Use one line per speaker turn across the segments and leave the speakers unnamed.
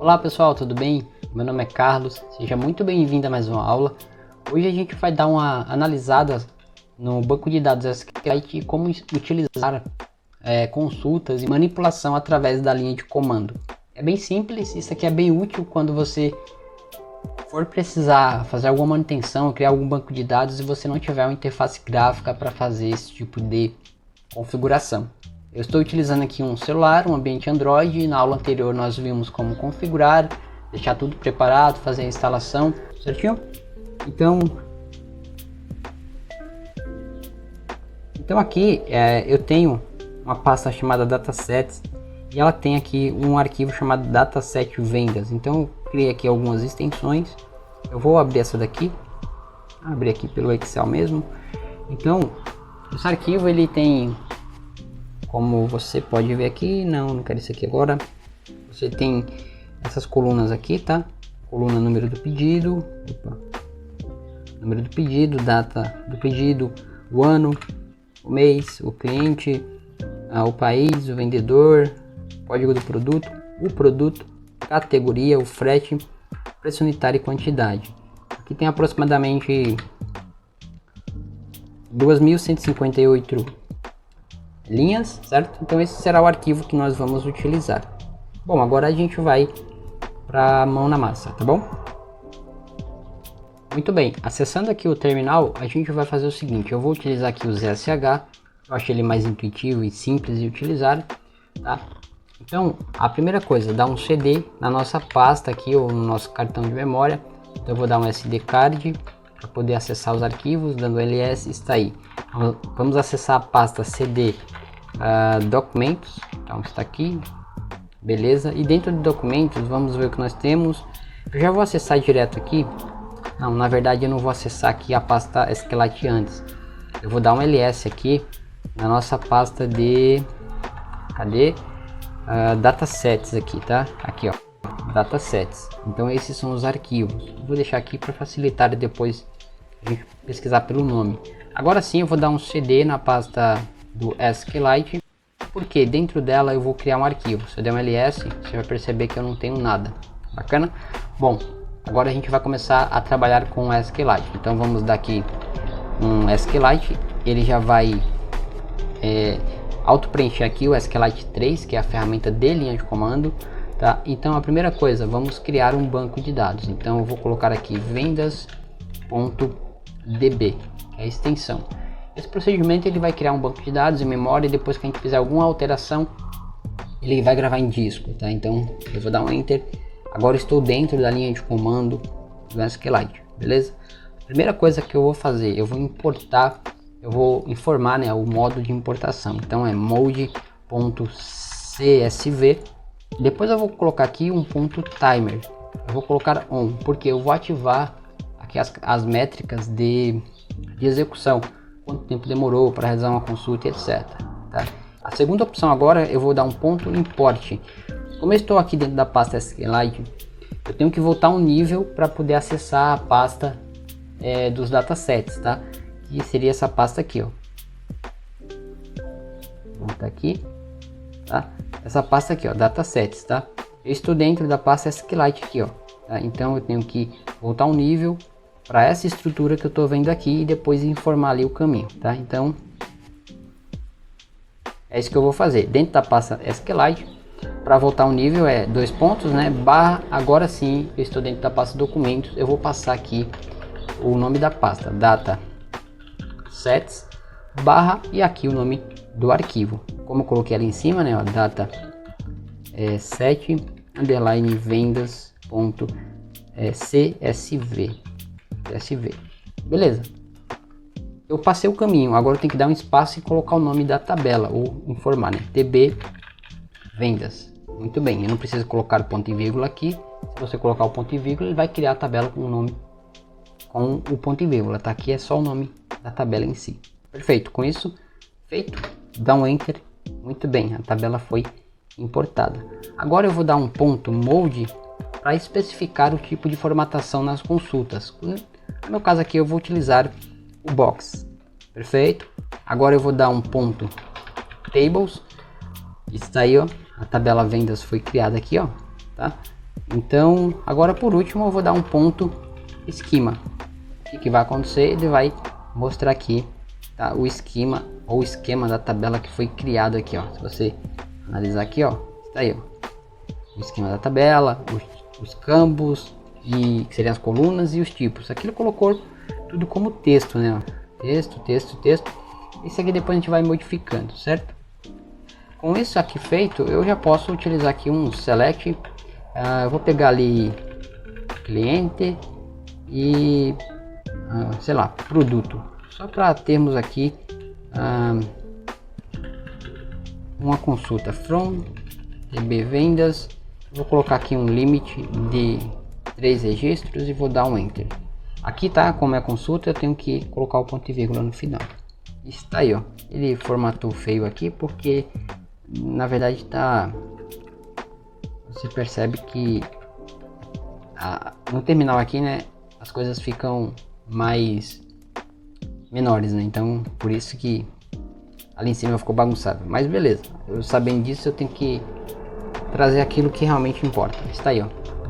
Olá pessoal, tudo bem? Meu nome é Carlos, seja muito bem-vindo a mais uma aula. Hoje a gente vai dar uma analisada no banco de dados SQLite e como utilizar consultas e manipulação através da linha de comando. É bem simples, isso aqui é bem útil quando você for precisar fazer alguma manutenção, criar algum banco de dados e você não tiver uma interface gráfica para fazer esse tipo de configuração. Eu estou utilizando aqui um celular, um ambiente Android. Na aula anterior nós vimos como configurar, deixar tudo preparado, fazer a instalação, certinho? Então aqui eu tenho uma pasta chamada datasets e ela tem aqui um arquivo chamado dataset vendas. Então eu criei aqui algumas extensões. Eu vou abrir essa daqui, abrir aqui pelo Excel mesmo. Então esse arquivo ele tem, como você pode ver aqui, não quero isso aqui agora. Você tem essas colunas aqui, tá? Coluna número do pedido, número do pedido, data do pedido, o ano, o mês, o cliente, o país, o vendedor, código do produto, o produto, categoria, o frete, preço unitário e quantidade. Aqui tem aproximadamente 2.158 linhas, certo? Então esse será o arquivo que nós vamos utilizar. Bom, agora a gente vai para a mão na massa, tá bom? Muito bem, acessando aqui o terminal, a gente vai fazer o seguinte: eu vou utilizar aqui o ZSH, eu achei ele mais intuitivo e simples de utilizar, tá? Então, a primeira coisa, dá um CD na nossa pasta aqui, ou no nosso cartão de memória. Então eu vou dar um SD card para poder acessar os arquivos, dando ls, está aí. Então, vamos acessar a pasta CD documentos, então está aqui, beleza. E dentro de documentos, vamos ver o que nós temos. Eu já vou acessar direto aqui. Não, na verdade eu não vou acessar aqui a pasta SQLite antes. Eu vou dar um ls aqui na nossa pasta de datasets aqui, tá? Aqui ó, datasets. Então esses são os arquivos. Eu vou deixar aqui para facilitar depois a gente pesquisar pelo nome. Agora sim eu vou dar um CD na pasta do SQLite, porque dentro dela eu vou criar um arquivo. Se eu der um ls, você vai perceber que eu não tenho nada. Bacana? Bom, agora a gente vai começar a trabalhar com o SQLite. Então vamos dar aqui um SQLite, ele já vai auto preencher aqui o SQLite 3, que é a ferramenta de linha de comando, tá? Então a primeira coisa, vamos criar um banco de dados. Então eu vou colocar aqui vendas.db, que é a extensão. Esse procedimento ele vai criar um banco de dados em memória e depois que a gente fizer alguma alteração, ele vai gravar em disco, tá? Então eu vou dar um enter. Agora estou dentro da linha de comando do SQLite, beleza? A primeira coisa que eu vou fazer, eu vou importar, eu vou informar, né, o modo de importação. Então é mode.csv. Depois eu vou colocar aqui um ponto timer. Eu vou colocar on, porque eu vou ativar aqui as métricas de execução. Quanto tempo demorou para realizar uma consulta, etc. Tá? A segunda opção agora eu vou dar um ponto import. Como eu estou aqui dentro da pasta SQLite, eu tenho que voltar um nível para poder acessar a pasta dos datasets, tá? E seria essa pasta aqui, ó. Vou botar aqui, tá? Essa pasta aqui, ó, datasets, tá? Eu estou dentro da pasta SQLite aqui, ó. Tá? Então eu tenho que voltar um nível para essa estrutura que eu estou vendo aqui e depois informar ali o caminho, tá? Então é isso que eu vou fazer dentro da pasta SQLite. Para voltar um nível é dois pontos, né? Barra, agora sim eu estou dentro da pasta documentos. Eu vou passar aqui o nome da pasta, datasets, barra, e aqui o nome do arquivo. Como eu coloquei ali em cima, né? Ó, data set underline vendas.csv. Beleza. Eu passei o caminho, agora eu tenho que dar um espaço e colocar o nome da tabela, ou informar, né? DB vendas. Muito bem, eu não preciso colocar o ponto e vírgula aqui. Se você colocar o ponto e vírgula, ele vai criar a tabela com o nome com o ponto e vírgula, tá? Aqui é só o nome da tabela em si. Perfeito, com isso feito, dá um enter. Muito bem, a tabela foi importada. Agora eu vou dar um ponto mode para especificar o tipo de formatação nas consultas. No meu caso aqui eu vou utilizar o box. Perfeito. Agora eu vou dar um ponto tables. Está aí, ó. A tabela vendas foi criada aqui, ó, tá? Então agora por último eu vou dar um ponto esquema. O que vai acontecer? Ele vai mostrar aqui, tá, o esquema ou esquema da tabela que foi criado aqui, ó. Se você analisar aqui, ó, está aí, ó, o esquema da tabela, os campos e que seriam as colunas e os tipos. Aqui ele colocou tudo como texto, né? Texto. Isso aqui depois a gente vai modificando, certo? Com isso aqui feito, eu já posso utilizar aqui um select. Eu vou pegar ali cliente e sei lá, produto, só para termos aqui uma consulta from TB vendas. Vou colocar aqui um limite de 3 registros e vou dar um enter. Aqui tá, como é consulta, eu tenho que colocar o ponto e vírgula no final. Está aí, ó. Ele formatou feio aqui porque na verdade tá, você percebe que no terminal aqui, né, as coisas ficam mais menores, né? Então por isso que ali em cima ficou bagunçado, mas beleza, eu sabendo disso eu tenho que trazer aquilo que realmente importa. Está aí, ó,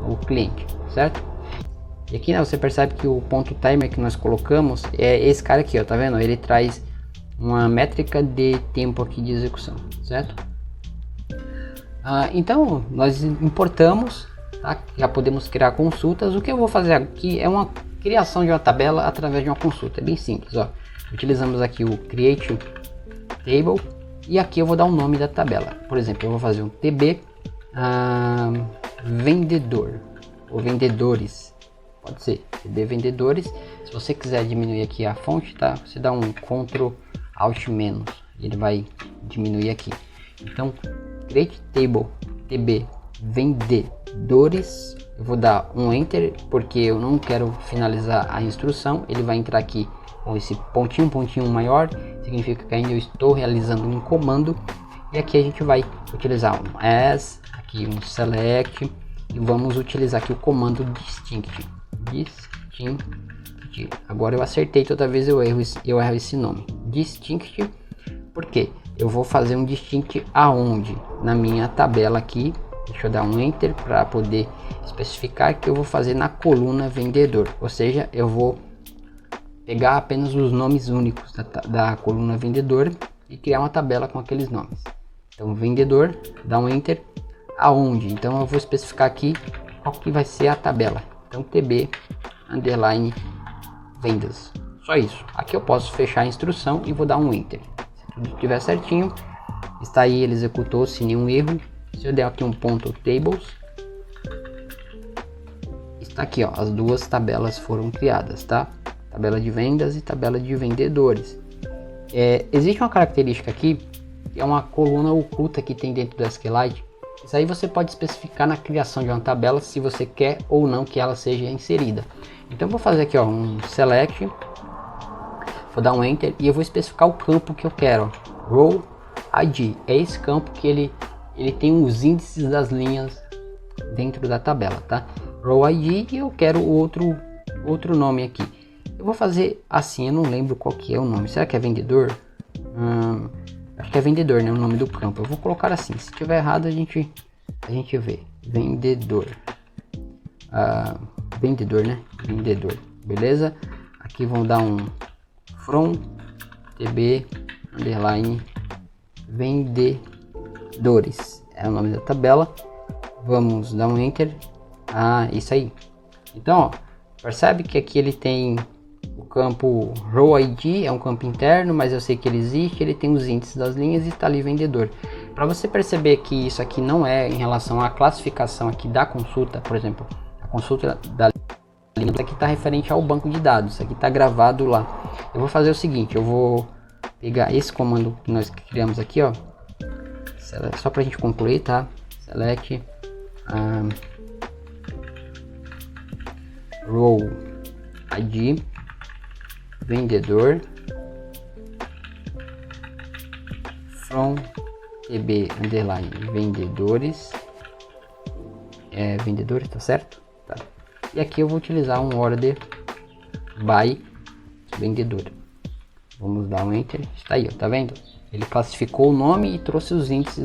o cliente, certo? E aqui, né, você percebe que o ponto timer que nós colocamos é esse cara aqui, ó, tá vendo? Ele traz uma métrica de tempo aqui de execução, certo? Então nós importamos, tá? Já podemos criar consultas. O que eu vou fazer aqui é uma criação de uma tabela através de uma consulta, é bem simples, ó. Utilizamos aqui o create table e aqui eu vou dar o nome da tabela. Por exemplo, eu vou fazer um TB vendedor ou vendedores, pode ser TB vendedores. Se você quiser diminuir aqui a fonte, tá, você dá um Ctrl Alt menos e ele vai diminuir aqui. Então create table TB vendedores, eu vou dar um enter porque eu não quero finalizar a instrução. Ele vai entrar aqui com esse pontinho maior, significa que ainda eu estou realizando um comando. E aqui a gente vai utilizar um as, aqui um select, e vamos utilizar aqui o comando distinct. Agora eu acertei, toda vez eu erro esse nome. Distinct, porque eu vou fazer um distinct aonde? Na minha tabela aqui. Deixa eu dar um enter para poder especificar que eu vou fazer na coluna vendedor, ou seja, eu vou pegar apenas os nomes únicos da coluna vendedor e criar uma tabela com aqueles nomes. Então vendedor, dá um enter aonde? Então eu vou especificar aqui qual que vai ser a tabela. Então TB underline vendas, só isso. Aqui eu posso fechar a instrução e vou dar um enter. Se tudo estiver certinho, está aí, ele executou sem nenhum erro. Se eu der aqui um ponto tables, está aqui, ó, as duas tabelas foram criadas, tá? Tabela de vendas e tabela de vendedores. Existe uma característica aqui, que é uma coluna oculta que tem dentro do SQLite. Isso aí você pode especificar na criação de uma tabela se você quer ou não que ela seja inserida. Então eu vou fazer aqui, ó, um select, vou dar um enter e eu vou especificar o campo que eu quero. Row ID é esse campo que ele tem os índices das linhas dentro da tabela, tá? Row ID, e eu quero outro nome aqui. Eu vou fazer assim, eu não lembro qual que é o nome. Será que é vendedor? Acho que é vendedor, né? O nome do campo. Eu vou colocar assim. Se tiver errado, a gente vê. Vendedor. Vendedor, né? Vendedor. Beleza? Aqui vão dar um from tb underline vendedores. É o nome da tabela. Vamos dar um enter. Isso aí. Então, ó, percebe que aqui ele tem o campo row ID, é um campo interno, mas eu sei que ele existe, ele tem os índices das linhas e está ali vendedor. Para você perceber que isso aqui não é em relação à classificação aqui da consulta, por exemplo, a consulta da linha aqui está referente ao banco de dados, isso aqui está gravado lá. Eu vou fazer o seguinte, eu vou pegar esse comando que nós criamos aqui, ó, só para a gente concluir, tá? Select row ID vendedor from tb underline vendedores, vendedores, tá certo? Tá. E aqui eu vou utilizar um order by vendedor. Vamos dar um enter. Está aí, ó, tá vendo? Ele classificou o nome e trouxe os índices